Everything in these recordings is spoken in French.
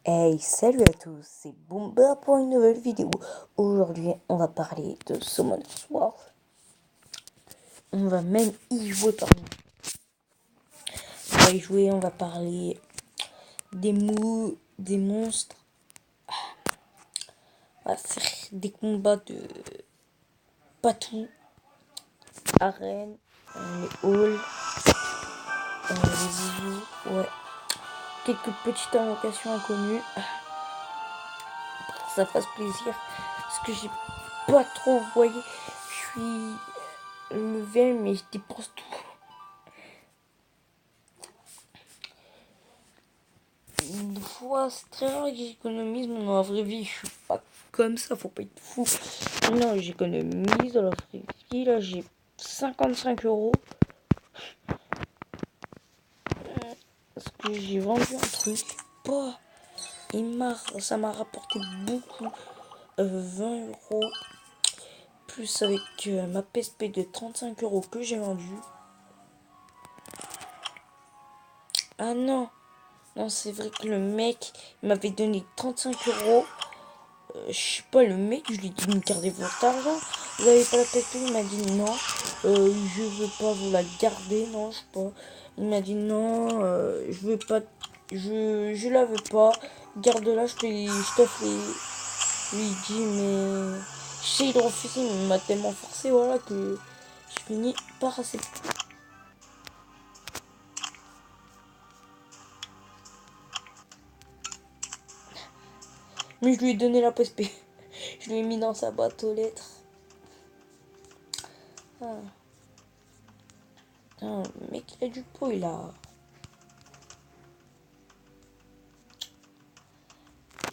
Hey, salut à tous, c'est Boomba pour une nouvelle vidéo. Aujourd'hui, on va parler de Summon Sword. On va même y jouer par nous. On va y jouer, on va parler des mots, des monstres. On va faire des combats de patou, arène, les halls, les bijoux, ouais. Quelques petites invocations inconnues. Pour que ça fasse plaisir. Parce que j'ai pas trop voyé. Je suis level, mais je dépense tout. Une fois, c'est très rare que j'économise, mais dans la vraie vie, je suis pas comme ça, faut pas être fou. Non, j'économise dans la vraie vie, là, j'ai 55 €. Parce que j'ai vendu un truc, bah, ça m'a rapporté beaucoup, 20 €, plus avec ma PSP de 35 € que j'ai vendue. Ah non, non, c'est vrai que le mec m'avait donné 35 €. Je sais pas, le mec, je lui ai dit, gardez votre argent. Vous avez pas la PSP? Il m'a dit non, je veux pas vous la garder, non, je sais pas. Il m'a dit non, je veux pas, je la veux pas, garde-la, je t'offre les. Je lui ai dit, mais j'essaye de refuser, mais il m'a tellement forcé, voilà, que je finis par accepter. Mais je lui ai donné la PSP. Je lui ai mis dans sa boîte aux lettres. Ah. Putain, le mec, il a du pot, il a.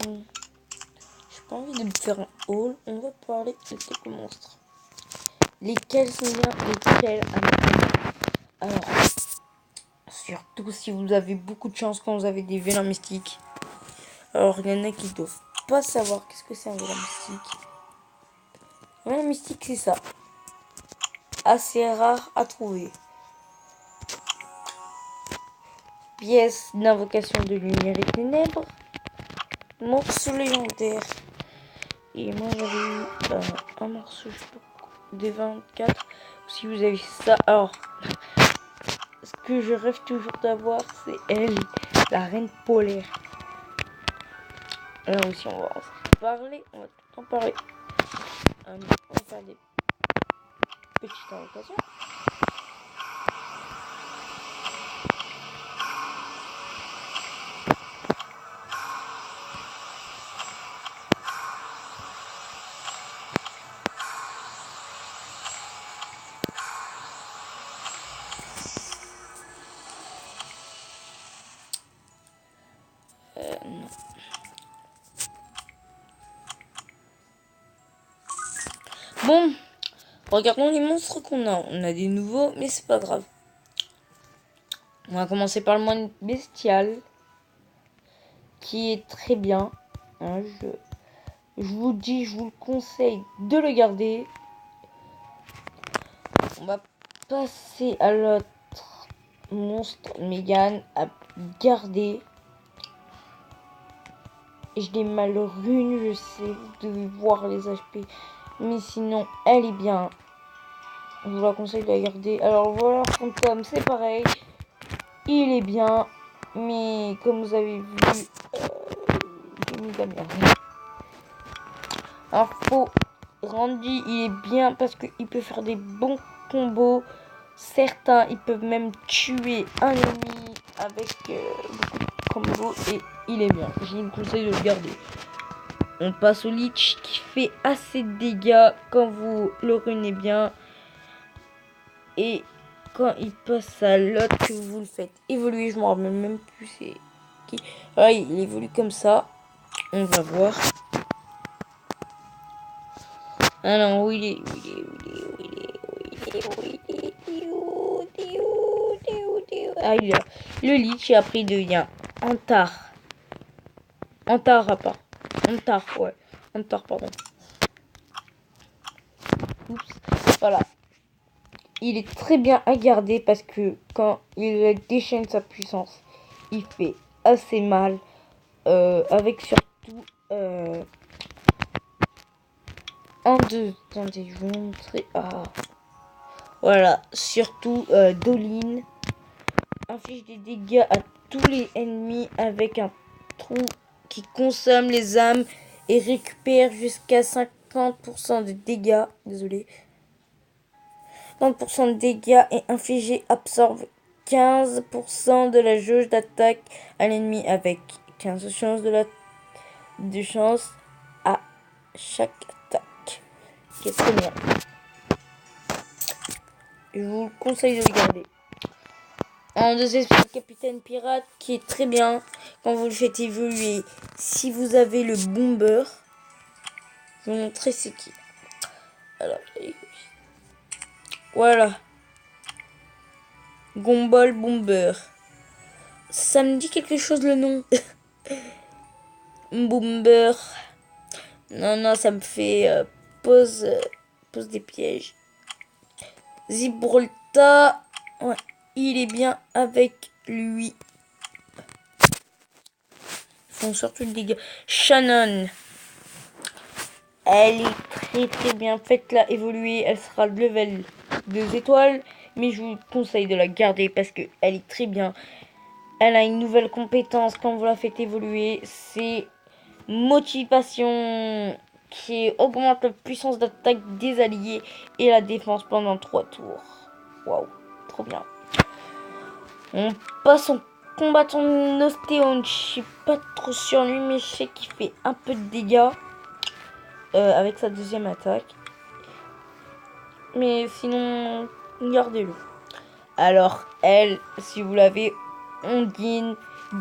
J'ai pas envie de me faire un haul. On va parler de quelques monstres. Lesquels sont bien, lesquels alors, surtout si vous avez beaucoup de chance quand vous avez des vélins mystiques. Alors, il y en a qui doivent pas savoir qu'est-ce que c'est un vélin mystique. Un vélin mystique, c'est ça. Assez rare à trouver. Pièce d'invocation de lumière et ténèbres. Morceau légendaire. Et moi, j'avais eu un morceau, je sais pas, des 24. Si vous avez ça, alors, ce que je rêve toujours d'avoir, c'est elle, la reine polaire. Là aussi, on va en parler, on va tout en parler. On va faire des petites invocations. Non. Bon, regardons les monstres qu'on a. On a des nouveaux, mais c'est pas grave. On va commencer par le moine bestial, qui est très bien. Hein, je vous dis, je vous le conseille de le garder. On va passer à l'autre monstre, Mégane, à garder. Je l'ai mal rune, je sais, vous devez voir les HP. Mais sinon, elle est bien. Je vous la conseille de la garder. Alors voilà, fantôme, c'est pareil. Il est bien. Mais comme vous avez vu, j'ai mis de la merde. Alors faux, Randy, il est bien parce qu'il peut faire des bons combos. Certains, ils peuvent même tuer un ennemi avec beaucoup de combos. Et il est bien. Je vous le conseille de le garder. On passe au Lich qui fait assez de dégâts quand vous le runez bien. Et quand il passe à l'autre que vous le faites évoluer, je m'en rappelle même plus c'est qui. Ah, il évolue comme ça. On va voir. Alors, où il est, ah, il est là. Le Lich, et après il devient Antar. Antar, pas. Antar, ouais. Antar, pardon. Oups. Voilà. Il est très bien à garder parce que quand il déchaîne sa puissance, il fait assez mal. avec surtout attendez, je vais vous montrer. Voilà, surtout Doline inflige des dégâts à tous les ennemis avec un trou qui consomme les âmes et récupère jusqu'à 50% de dégâts. Désolé. 50% de dégâts et infligé absorbe 15% de la jauge d'attaque à l'ennemi avec 15 chances de chance à chaque attaque. C'est très bien. Je vous conseille de regarder. En deuxième, c'est le capitaine pirate qui est très bien quand vous le faites évoluer. Si vous avez le bomber, je vais vous montrer c'est qui. Alors, voilà. Gumball Bomber. Ça me dit quelque chose le nom. Bomber. Non, ça me fait pose des pièges. Gibraltar. Ouais, il est bien avec lui. Ils font surtout des dégâts. Shannon. Elle est très bien. Faites-la évoluer. Elle sera le level 2 étoiles. Mais je vous conseille de la garder parce qu'elle est très bien. Elle a une nouvelle compétence quand vous la faites évoluer. C'est motivation qui augmente la puissance d'attaque des alliés et la défense pendant 3 tours. Waouh, trop bien. On passe au combattant Nostéon. Je suis pas trop sur lui, mais je sais qu'il fait un peu de dégâts avec sa deuxième attaque. Mais sinon, gardez-le. Alors, elle, si vous l'avez, Ondine,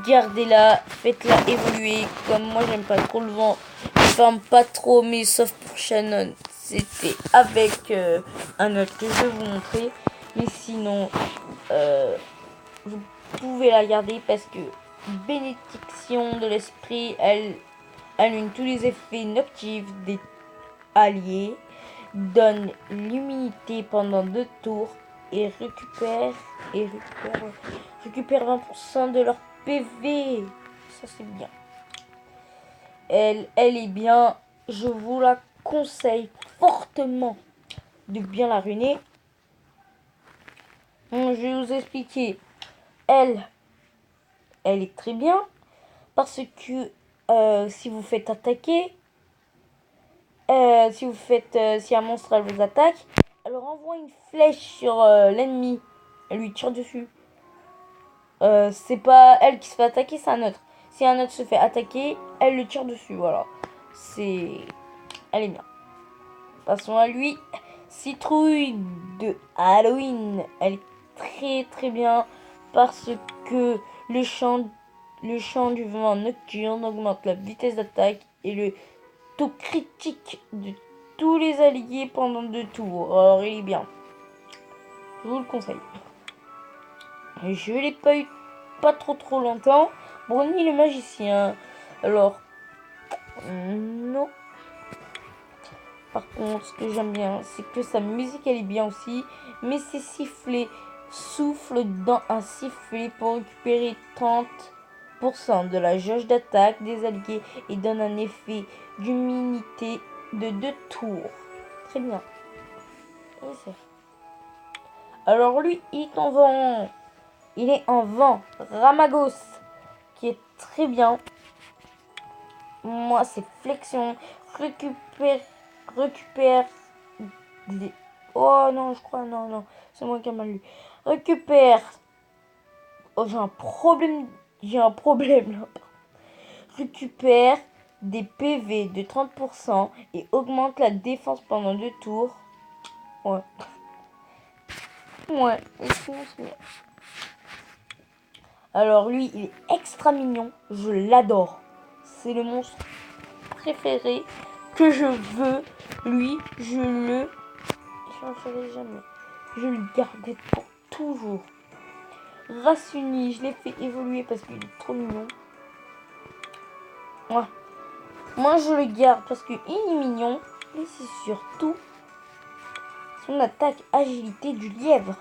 gardez-la, faites-la évoluer. Comme moi, j'aime pas trop le vent. Enfin, pas trop, mais sauf pour Shannon. C'était avec un autre que je vais vous montrer. Mais sinon, vous pouvez la garder parce que bénédiction de l'esprit, elle annule tous les effets noctifs des alliés, donne l'immunité pendant 2 tours et récupère 20% de leur PV. Ça c'est bien. Elle est bien. Je vous la conseille fortement de bien la ruiner. Je vais vous expliquer. Elle est très bien parce que si vous faites attaquer, si un monstre elle vous attaque, elle renvoie une flèche sur l'ennemi. Elle lui tire dessus. C'est pas elle qui se fait attaquer, c'est un autre. Si un autre se fait attaquer, elle le tire dessus. Voilà. Elle est bien. Passons à lui. Citrouille de Halloween. Elle est très bien parce que le chant du vent nocturne augmente la vitesse d'attaque et le taux critique de tous les alliés pendant 2 tours. Alors il est bien. Je vous le conseille. Je l'ai pas eu pas trop longtemps. Brony le magicien. Alors, non. Par contre, ce que j'aime bien, c'est que sa musique elle est bien aussi. Mais ses sifflets soufflent dans un sifflet pour récupérer 30% de la jauge d'attaque des alliés et donne un effet d'immunité de 2 tours. Très bien. Alors lui, il est en vent. Il est en vent. Ramagos, qui est très bien. Moi, c'est flexion. Récupère des... Oh non, je crois, non. C'est moi qui ai mal lu. Récupère... Oh, j'ai un problème là. Récupère des PV de 30% et augmente la défense pendant 2 tours. Ouais, c'est bien. Alors lui, il est extra mignon. Je l'adore. C'est le monstre préféré que je veux. Lui, je le changerai jamais. Je le gardais pour toujours. Race unie, je l'ai fait évoluer parce qu'il est trop mignon. Ouais. Moi, je le garde parce qu'il est mignon. Et c'est surtout son attaque agilité du lièvre.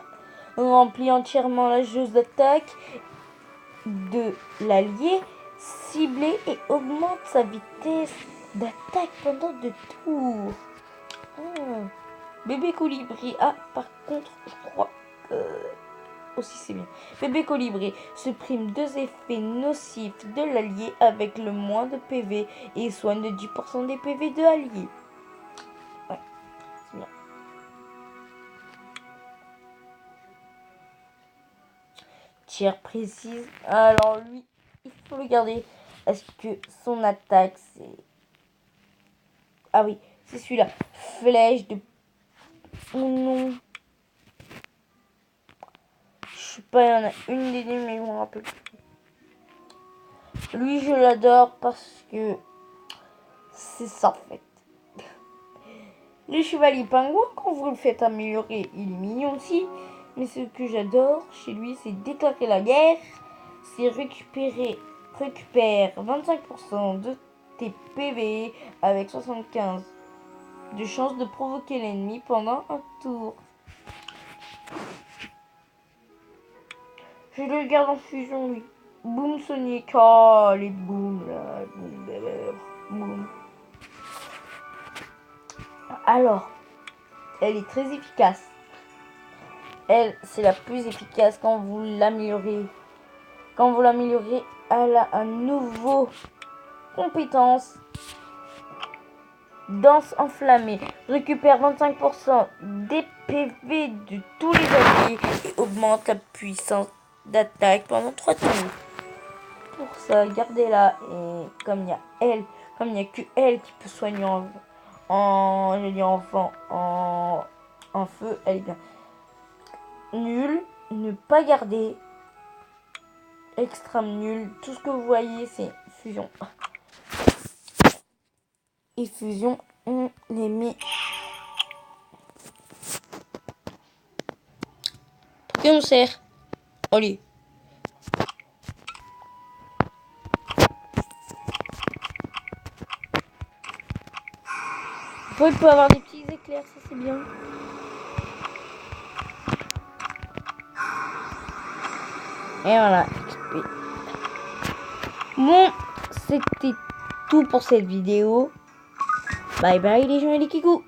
On remplit entièrement la jauge d'attaque de l'allié ciblé et augmente sa vitesse d'attaque pendant 2 tours. Bébé colibri. Ah, par contre, je crois que aussi c'est bien. Bébé colibri supprime 2 effets nocifs de l'allié avec le moins de PV et soigne de 10% des PV de l'allié. Ouais, c'est bien. Tir précise. Alors lui, il faut le garder. Est-ce que son attaque c'est... Ah oui, c'est celui-là. Flèche de... Oh non. Je sais pas, il y en a une des deux, mais je me rappelle plus. Lui, je l'adore parce que c'est ça, en fait. Le chevalier pingouin, quand vous le faites améliorer, il est mignon aussi. Mais ce que j'adore chez lui, c'est déclarer la guerre. C'est récupère 25% de tes PV avec 75 de chance de provoquer l'ennemi pendant un tour. Je le garde en fusion, lui. Boom Sonic. Oh, les booms là. Boom. Alors, elle est très efficace. Elle, c'est la plus efficace quand vous l'améliorez. Quand vous l'améliorez, elle a un nouveau compétence. Danse enflammée. Récupère 25% des PV de tous les alliés et augmente la puissance d'attaque pendant 3 tours. Pour ça, gardez-la. Et comme il y a elle, comme il n'y a que elle qui peut soigner en feu, elle est bien. Nul, ne pas garder. Extrême nul. Tout ce que vous voyez, c'est fusion. Et fusion, on les met. Pour qui on sert? Allez. Il peut avoir des petits éclairs, ça c'est bien. Et voilà. Bon, c'était tout pour cette vidéo. Bye bye les gens et les kikous.